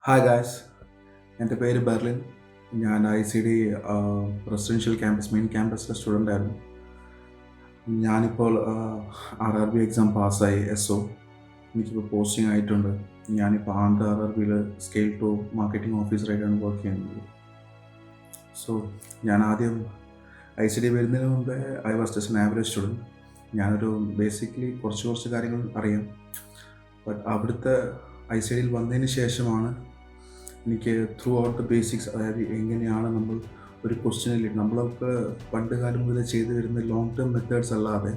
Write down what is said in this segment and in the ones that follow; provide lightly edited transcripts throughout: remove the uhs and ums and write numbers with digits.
Hi guys, എൻ്റെ പേര് Berlin. ഞാൻ I C D residential campus main ക്യാമ്പസിലെ സ്റ്റുഡൻ്റ് ആയിരുന്നു. ഞാനിപ്പോൾ RRB എക്സാം പാസ്സായി SO. എനിക്കിപ്പോൾ പോസ്റ്റിംഗ് ആയിട്ടുണ്ട്. ഞാനിപ്പോൾ ആന്ധ്ര RRBയിൽ സ്കെയിൽ 2 മാർക്കറ്റിംഗ് ഓഫീസറായിട്ടാണ് വർക്ക് ചെയ്യുന്നത്. സോ ഞാൻ ആദ്യം ICD വരുന്നതിന് മുമ്പേ I was just an average student. ഞാനൊരു ബേസിക്കലി കുറച്ച് കാര്യങ്ങൾ അറിയാം. ബട്ട് അവിടുത്തെ ICDയിൽ വന്നതിന് ശേഷമാണ് എനിക്ക് ത്രൂ ഔട്ട് ദ ബേസിക്സ്, അതായത് എങ്ങനെയാണ് നമ്മൾ ഒരു ക്വസ്റ്റ്യനിൽ നമ്മളൊക്കെ പണ്ട് കാലം മുതൽ ചെയ്തു വരുന്ന ലോങ് ടേം മെത്തേഡ്സ് അല്ലാതെ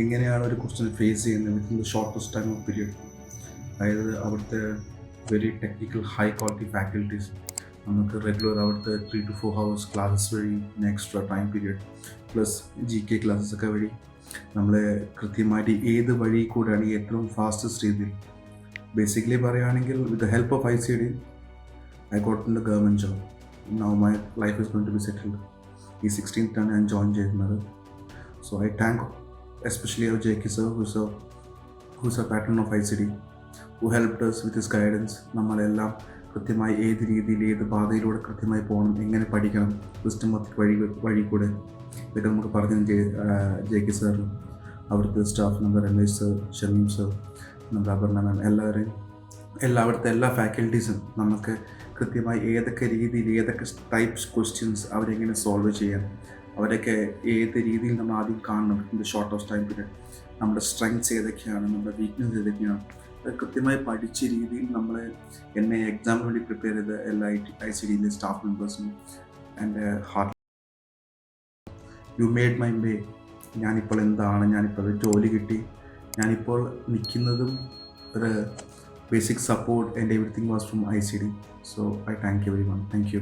എങ്ങനെയാണ് ഒരു ക്വസ്റ്റ്യൻ ഫേസ് ചെയ്യുന്നത് within the shortest time of period. അതായത് അവിടുത്തെ very technical high quality faculties, നമുക്ക് റെഗുലർ അവിടുത്തെ 3 to 4 hours ക്ലാസ്സസ് വഴി extra time period plus GK classes ഒക്കെ വഴി നമ്മളെ കൃത്യമായിട്ട് ഏത് വഴി കൂടെയാണ് ഏറ്റവും ഫാസ്റ്റസ്റ്റ് രീതിയിൽ, ബേസിക്കലി പറയുകയാണെങ്കിൽ with the help of ICD I got in the government job. Now my life is going to be settled. ഈ 16th ആണ് ഞാൻ ജോയിൻ ചെയ്യുന്നത്. സോ ഐ താങ്ക് എസ്പെഷ്യലി അവർ JK sir, who's a patron of ICD, who helped us with his guidance. നമ്മളെല്ലാം കൃത്യമായി ഏത് രീതിയിൽ ഏത് പാതയിലൂടെ കൃത്യമായി പോകണം, എങ്ങനെ പഠിക്കണം, സിസ്റ്റമാറ്റിക് വഴി കൂടെ ഇതൊക്കെ നമുക്ക് പറഞ്ഞു JK sir, അവിടുത്തെ staff member Ramesh sir, Shameem sir, നമ്മുടെ അപർണ മാം, അവിടുത്തെ എല്ലാ ഫാക്കൽറ്റീസും നമുക്ക് കൃത്യമായി ഏതൊക്കെ രീതിയിൽ ഏതൊക്കെ ടൈപ്സ് ക്വസ്റ്റ്യൻസ് അവരെങ്ങനെ സോൾവ് ചെയ്യാം, അവരൊക്കെ ഏത് രീതിയിൽ നമ്മൾ ആദ്യം കാണണം in the shortest time period, നമ്മുടെ സ്ട്രെങ്ത്സ് ഏതൊക്കെയാണ്, നമ്മുടെ വീക്ക്നെസ് ഏതൊക്കെയാണ്, അത് കൃത്യമായി പഠിച്ച രീതിയിൽ എന്നെ എക്സാമിന് വേണ്ടി പ്രിപ്പയർ ചെയ്ത എല്ലാ ICDയിലെ സ്റ്റാഫ് മെമ്പേഴ്സും എൻ്റെ heart you made my way. ഞാനിപ്പോൾ ജോലി കിട്ടി, ഞാനിപ്പോൾ നിൽക്കുന്നതും ഒരു basic support and everything was from ICD. So I thank everyone. Thank you.